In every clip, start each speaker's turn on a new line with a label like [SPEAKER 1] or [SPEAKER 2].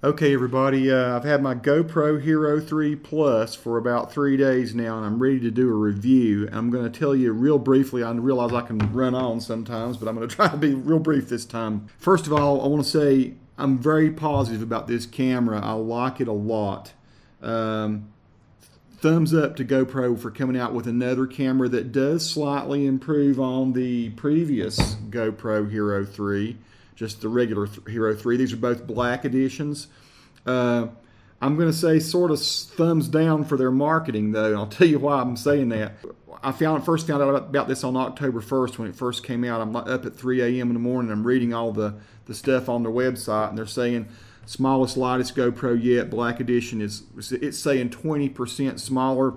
[SPEAKER 1] Okay everybody, I've had my GoPro Hero 3 Plus for about 3 days now, and I'm ready to do a review. I'm going to tell you real briefly. I realize I can run on sometimes, but I'm going to try to be real brief this time. First of all, I want to say I'm very positive about this camera. I like it a lot. Thumbs up to GoPro for coming out with another camera that does slightly improve on the previous GoPro Hero 3. Just the regular Hero 3. These are both black editions. I'm going to say sort of thumbs down for their marketing, though, and I'll tell you why I'm saying that. I first found out about this on October 1st when it first came out. I'm up at 3 a.m. in the morning. I'm reading all the stuff on their website, and they're saying smallest, lightest GoPro yet. Black edition it's saying 20% smaller.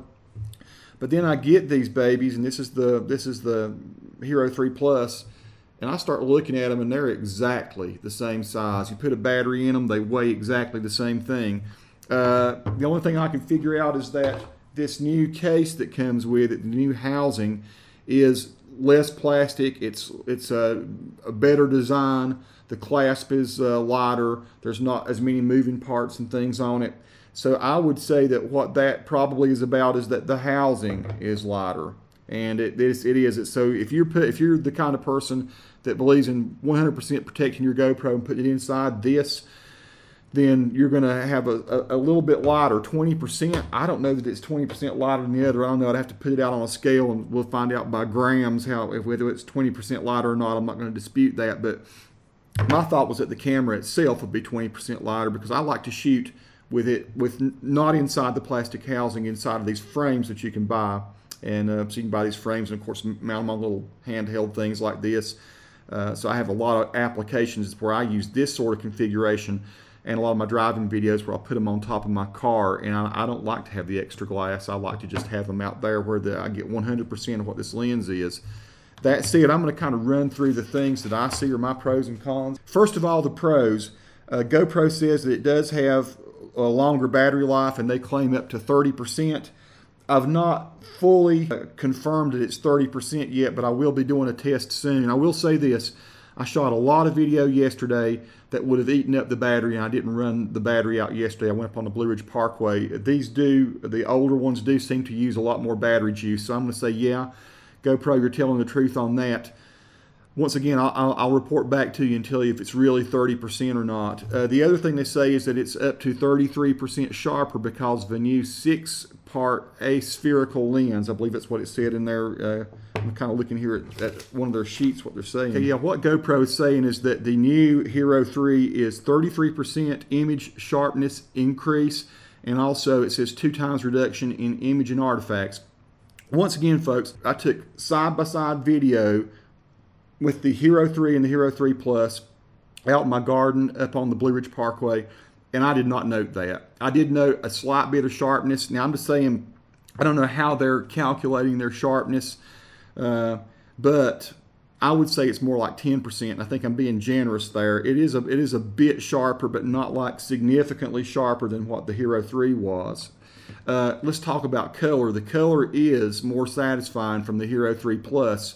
[SPEAKER 1] But then I get these babies, and this is the Hero 3 Plus. And I start looking at them, and they're exactly the same size. You put a battery in them, they weigh exactly the same thing. The only thing I can figure out is that this new case that comes with it, the new housing, is less plastic. It's a better design. The clasp is lighter. There's not as many moving parts and things on it. So I would say that what that probably is about is that the housing is lighter. And it is. So if you're the kind of person that believes in 100% protecting your GoPro and putting it inside this, then you're going to have a little bit lighter, 20%. I don't know that it's 20% lighter than the other. I don't know. I'd have to put it out on a scale, and we'll find out by grams whether it's 20% lighter or not. I'm not going to dispute that. But my thought was that the camera itself would be 20% lighter, because I like to shoot with it not inside the plastic housing, inside of these frames that you can buy. And so you can buy these frames and, of course, mount them on little handheld things like this. So I have a lot of applications where I use this sort of configuration, and a lot of my driving videos where I'll put them on top of my car. And I don't like to have the extra glass. I like to just have them out there where I get 100% of what this lens is. That said, I'm going to kind of run through the things that I see are my pros and cons. First of all, the pros. GoPro says that it does have a longer battery life, and they claim up to 30%. I've not fully confirmed that it's 30% yet, but I will be doing a test soon. I will say this. I shot a lot of video yesterday that would have eaten up the battery, and I didn't run the battery out yesterday. I went up on the Blue Ridge Parkway. The older ones do seem to use a lot more battery juice. So I'm going to say, yeah, GoPro, you're telling the truth on that. Once again, I'll report back to you and tell you if it's really 30% or not. The other thing they say is that it's up to 33% sharper because of a new 6-part aspherical lens. I believe that's what it said in there. I'm kind of looking here at one of their sheets, what they're saying. Okay, yeah, what GoPro is saying is that the new Hero 3 is 33% image sharpness increase, and also it says 2 times reduction in image and artifacts. Once again, folks, I took side-by-side video with the Hero 3 and the Hero 3 Plus out in my garden up on the Blue Ridge Parkway, and I did not note that. I did note a slight bit of sharpness. Now, I'm just saying, I don't know how they're calculating their sharpness, but I would say it's more like 10%. I think I'm being generous there. It is a bit sharper, but not like significantly sharper than what the Hero 3 was. Let's talk about color. The color is more satisfying from the Hero 3 Plus.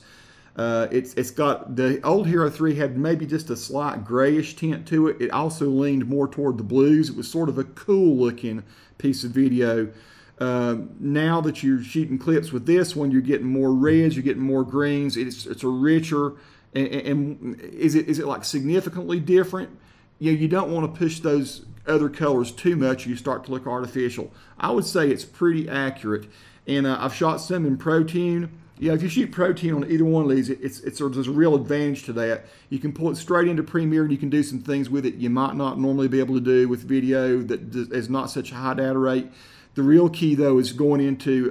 [SPEAKER 1] It's got, the old Hero 3 had maybe just a slight grayish tint to it. It also leaned more toward the blues. It was sort of a cool looking piece of video. Now that you're shooting clips with this one, you're getting more reds, you're getting more greens. It's a richer, and is it like significantly different? You know, you don't want to push those other colors too much, or you start to look artificial. I would say it's pretty accurate, and I've shot some in ProTune. Yeah, if you shoot ProTune on either one of these, there's a real advantage to that. You can pull it straight into Premiere, and you can do some things with it you might not normally be able to do with video that is not such a high data rate. The real key, though, is going into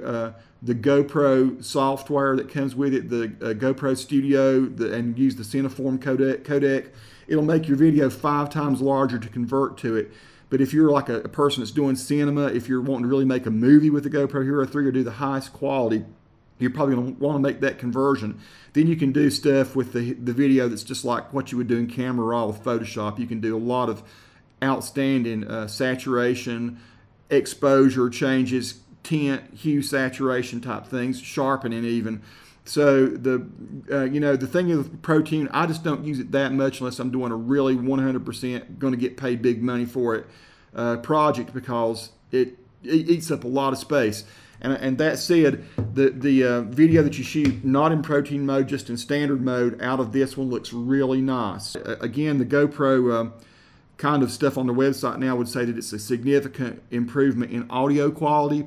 [SPEAKER 1] the GoPro software that comes with it, the GoPro Studio, and use the Cineform codec. It'll make your video 5 times larger to convert to it. But if you're like a person that's doing cinema, if you're wanting to really make a movie with the GoPro Hero 3 or do the highest quality, you're probably going to want to make that conversion. Then you can do stuff with the video that's just like what you would do in Camera Raw with Photoshop. You can do a lot of outstanding saturation, exposure changes, tint, hue, saturation type things, sharpening even. So you know, the thing with protein, I just don't use it that much unless I'm doing a really 100% going to get paid big money for it project, because it eats up a lot of space. And that said, the video that you shoot not in protein mode, just in standard mode, out of this one looks really nice. Again, the GoPro kind of stuff on their website now would say that it's a significant improvement in audio quality.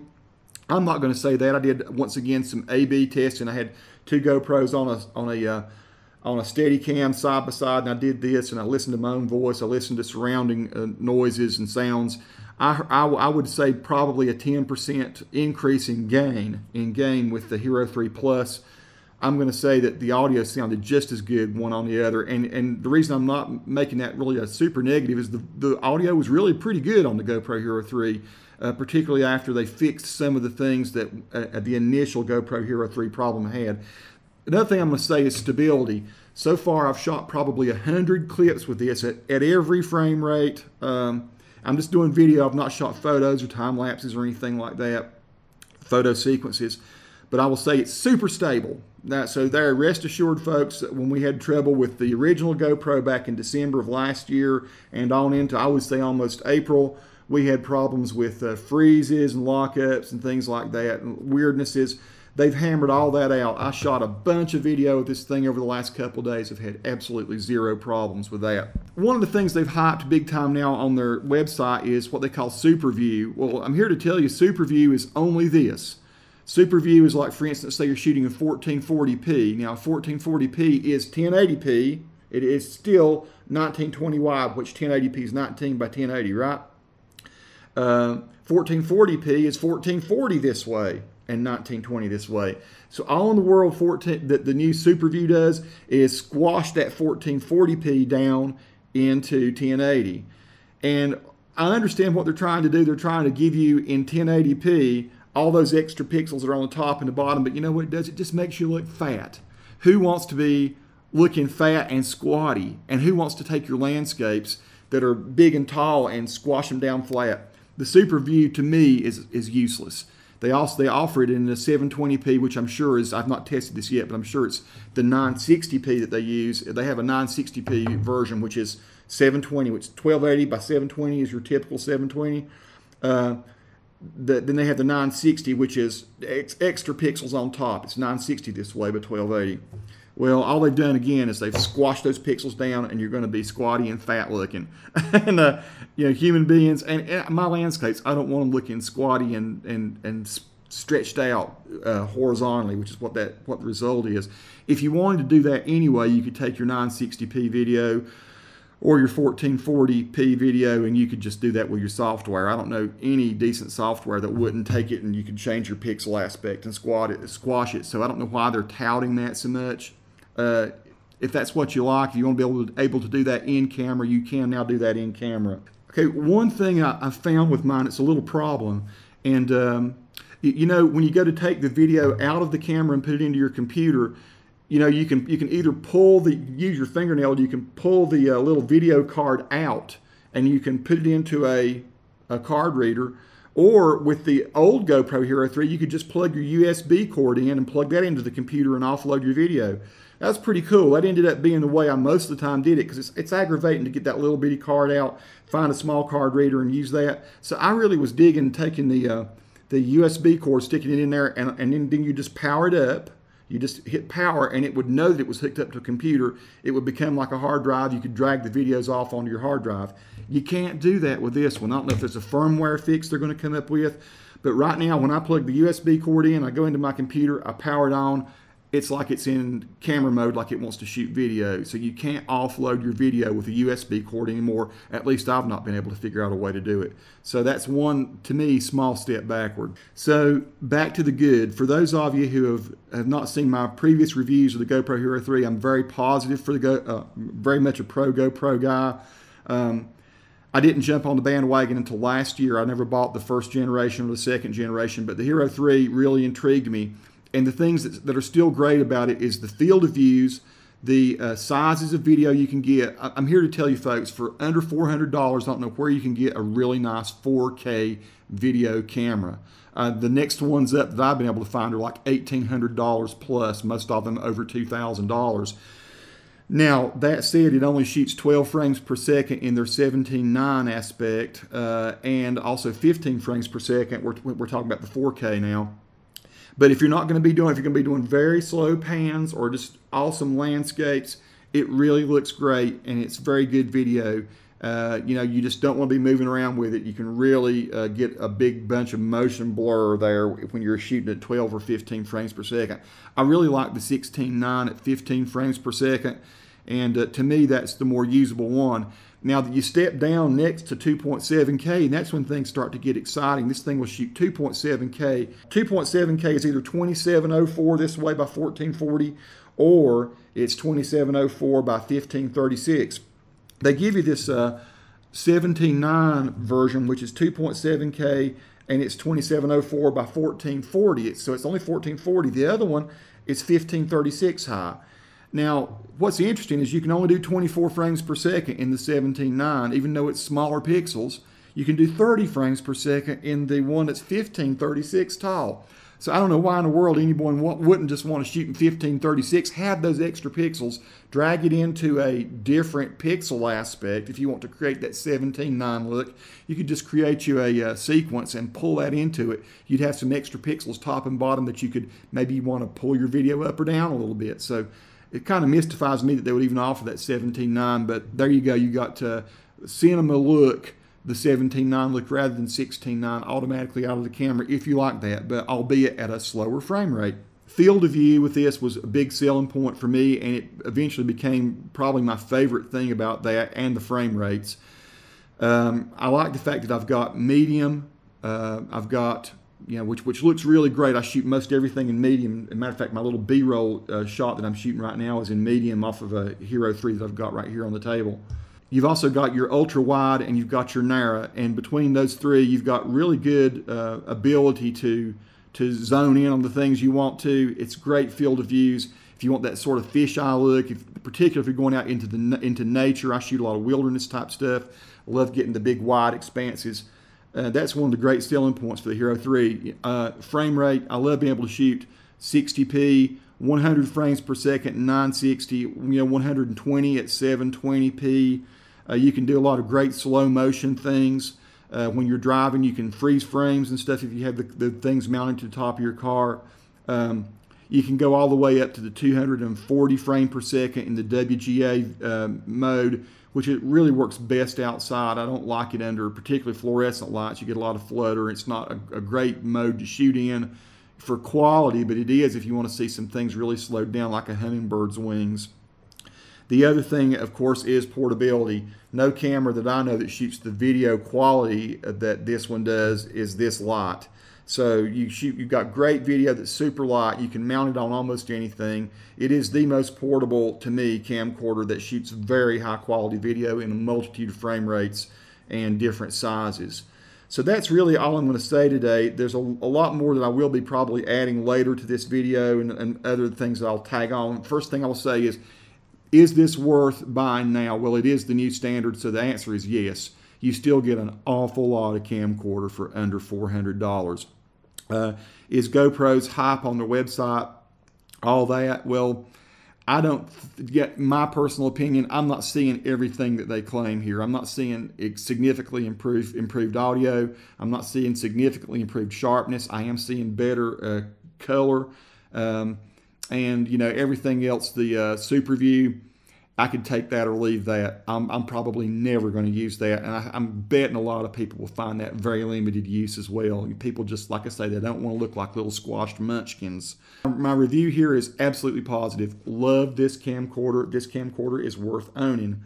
[SPEAKER 1] I'm not going to say that. I did, once again, some A/B testing. I had two GoPros on a Steadicam side by side, and I did this, and I listened to my own voice. I listened to surrounding noises and sounds. I would say probably a 10% increase in gain with the Hero3 Plus. I'm going to say that the audio sounded just as good one on the other, and the reason I'm not making that really a super negative is the audio was really pretty good on the GoPro Hero 3, particularly after they fixed some of the things that the initial GoPro Hero 3 problem had. Another thing I'm going to say is stability. So far I've shot probably 100 clips with this at every frame rate. I'm just doing video. I've not shot photos or time lapses or anything like that, photo sequences. But I will say it's super stable. So there, rest assured, folks, that when we had trouble with the original GoPro back in December of last year and on into, I would say, almost April, we had problems with freezes and lockups and things like that, and weirdnesses. They've hammered all that out. I shot a bunch of video with this thing over the last couple of days. I've had absolutely zero problems with that. One of the things they've hyped big time now on their website is what they call SuperView. Well, I'm here to tell you SuperView is only this. SuperView is like, for instance, say you're shooting in 1440p. Now, 1440p is 1080p. It is still 1920 wide, which 1080p is 19 by 1080, right? 1440p is 1440 this way and 1920 this way. So all in the world that the new SuperView does is squash that 1440p down into 1080. And I understand what they're trying to do. They're trying to give you in 1080p all those extra pixels that are on the top and the bottom, but you know what it does? It just makes you look fat. Who wants to be looking fat and squatty? And who wants to take your landscapes that are big and tall and squash them down flat? The SuperView, to me, is useless. They offer it in the 720p, which I'm sure is, I've not tested this yet, but I'm sure it's the 960p that they use. They have a 960p version, which is 720, which is 1280 by 720 is your typical 720. Then they have the 960, which is extra pixels on top. It's 960 this way, but 1280. Well, all they've done again is they've squashed those pixels down, and you're going to be squatty and fat looking. And you know, human beings and my landscapes, I don't want them looking squatty and stretched out horizontally, which is what the result is. If you wanted to do that anyway, you could take your 960p video or your 1440p video, and you could just do that with your software. I don't know any decent software that wouldn't take it and you could change your pixel aspect and squash it. So I don't know why they're touting that so much. If that's what you like, if you want to be able to do that in camera, you can now do that in camera. Okay, one thing I found with mine, it's a little problem, and you know, when you go to take the video out of the camera and put it into your computer, you know, you can either use your fingernail, you can pull the little video card out and you can put it into a card reader, or with the old GoPro Hero 3, you could just plug your USB cord in and plug that into the computer and offload your video. That's pretty cool. That ended up being the way I most of the time did it, because it's aggravating to get that little bitty card out, find a small card reader and use that. So I really was digging taking the USB cord, sticking it in there, and then you just power it up. You just hit power and it would know that it was hooked up to a computer. It would become like a hard drive. You could drag the videos off onto your hard drive. You can't do that with this one. I don't know if there's a firmware fix they're going to come up with, but right now when I plug the USB cord in, I go into my computer, I power it on, it's like it's in camera mode, like it wants to shoot video. So you can't offload your video with a USB cord anymore. At least I've not been able to figure out a way to do it. So that's one, to me, small step backward. So back to the good. For those of you who have not seen my previous reviews of the GoPro Hero 3, I'm very positive for the very much a pro GoPro guy. I didn't jump on the bandwagon until last year. I never bought the first generation or the second generation, but the Hero 3 really intrigued me. And the things that are still great about it is the field of views, The sizes of video you can get. I'm here to tell you folks, for under $400, I don't know where you can get a really nice 4K video camera. The next ones up that I've been able to find are like $1,800 plus, most of them over $2,000. Now, that said, it only shoots 12 frames per second in their 17:9 aspect, and also 15 frames per second. We're talking about the 4K now. But if you're not going to be doing, if you're going to be doing very slow pans or just awesome landscapes, it really looks great, and it's very good video. You know, you just don't want to be moving around with it. You can really get a big bunch of motion blur there when you're shooting at 12 or 15 frames per second. I really like the 16:9 at 15 frames per second, and to me, that's the more usable one. Now that you step down next to 2.7K, and that's when things start to get exciting. This thing will shoot 2.7K. 2.7K is either 2704 this way by 1440, or it's 2704 by 1536. They give you this 17:9 version, which is 2.7K, and it's 2704 by 1440. So it's only 1440. The other one is 1536 high. Now, what's interesting is you can only do 24 frames per second in the 17:9, even though it's smaller pixels. You can do 30 frames per second in the one that's 1536 tall. So I don't know why in the world anyone wouldn't just want to shoot in 1536, have those extra pixels, drag it into a different pixel aspect. If you want to create that 17:9 look, you could just create you a sequence and pull that into it. You'd have some extra pixels top and bottom that you could maybe want to pull your video up or down a little bit. So it kind of mystifies me that they would even offer that 17:9, but there you go. You got cinema look, the 17:9 look rather than 16:9 automatically out of the camera if you like that, but albeit at a slower frame rate. Field of view with this was a big selling point for me, and it eventually became probably my favorite thing about that and the frame rates. I like the fact that I've got medium, I've got, you know, which looks really great. I shoot most everything in medium. As a matter of fact, my little B-roll shot that I'm shooting right now is in medium off of a Hero 3 that I've got right here on the table. You've also got your ultra wide and you've got your narrow, and between those three, you've got really good ability to zone in on the things you want to. It's great field of views. If you want that sort of fisheye look, particularly if you're going out into nature, I shoot a lot of wilderness type stuff. I love getting the big wide expanses. That's one of the great selling points for the Hero 3. Frame rate, I love being able to shoot 60p, 100 frames per second, 960, you know, 120 at 720p. You can do a lot of great slow motion things. When you're driving, you can freeze frames and stuff if you have the things mounted to the top of your car. You can go all the way up to the 240 frame per second in the WGA mode, which it really works best outside. I don't like it under particularly fluorescent lights. You get a lot of flutter. It's not a great mode to shoot in for quality, but it is if you want to see some things really slowed down like a hummingbird's wings. The other thing, of course, is portability. No camera that I know that shoots the video quality that this one does is this light. So you've got great video that's super light. You can mount it on almost anything. It is the most portable, to me, camcorder that shoots very high quality video in a multitude of frame rates and different sizes. So that's really all I'm going to say today. There's a lot more that I will be probably adding later to this video and other things that I'll tag on. First thing I'll say is this worth buying now? Well, it is the new standard, so the answer is yes. You still get an awful lot of camcorder for under $400. Is GoPro's hype on their website all that? Well, I don't get my personal opinion. I'm not seeing everything that they claim here. I'm not seeing significantly improved audio. I'm not seeing significantly improved sharpness. I am seeing better color, and you know, everything else. The SuperView, I could take that or leave that. I'm probably never going to use that, and I'm betting a lot of people will find that very limited use as well. People just, like I say, they don't want to look like little squashed munchkins. My review here is absolutely positive. Love this camcorder. This camcorder is worth owning.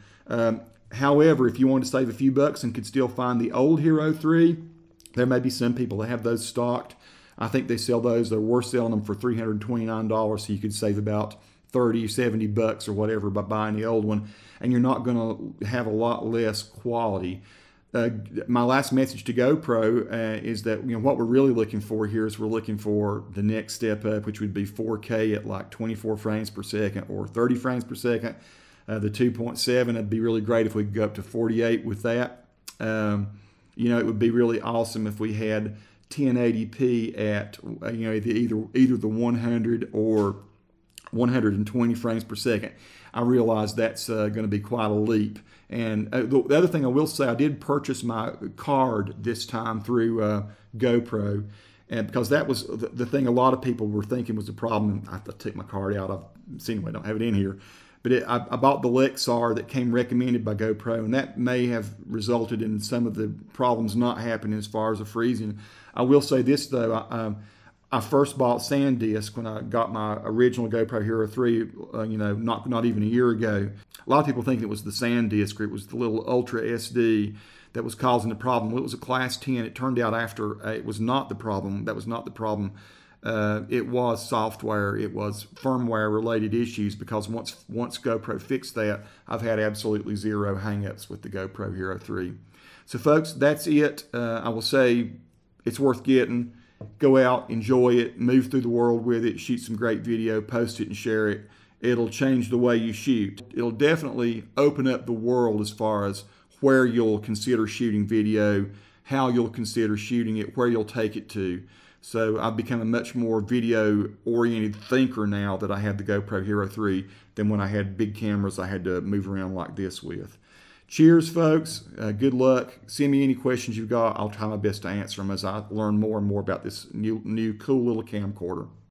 [SPEAKER 1] However, if you want to save a few bucks and could still find the old Hero 3, there may be some people that have those stocked. I think they sell those. They're worth selling them for $329, so you could save about 30, 70 bucks or whatever by buying the old one, and you're not going to have a lot less quality. my last message to GoPro is that what we're really looking for here is we're looking for the next step up, which would be 4K at like 24 frames per second or 30 frames per second. The 2.7, it'd be really great if we could go up to 48 with that. It would be really awesome if we had 1080p at either the 100 or 120 frames per second. I realize that's going to be quite a leap. And the other thing I will say, I did purchase my card this time through GoPro, and because that was the thing a lot of people were thinking was the problem. I took my card out. I've seen, I don't have it in here. But I bought the Lexar that came recommended by GoPro, and that may have resulted in some of the problems not happening as far as the freezing. I will say this, though. I first bought SanDisk when I got my original GoPro Hero 3, not even a year ago. A lot of people think it was the SanDisk, or it was the little Ultra SD that was causing the problem. Well, it was a Class 10. It turned out after it was not the problem. That was not the problem. It was software, it was firmware related issues, because once GoPro fixed that, I've had absolutely zero hangups with the GoPro Hero 3. So folks, that's it. I will say it's worth getting. Go out, enjoy it, move through the world with it, shoot some great video, post it and share it. It'll change the way you shoot. It'll definitely open up the world as far as where you'll consider shooting video, how you'll consider shooting it, where you'll take it to. So I've become a much more video-oriented thinker now that I have the GoPro Hero 3 than when I had big cameras I had to move around like this with. Cheers, folks. Good luck. Send me any questions you've got. I'll try my best to answer them as I learn more and more about this new cool little camcorder.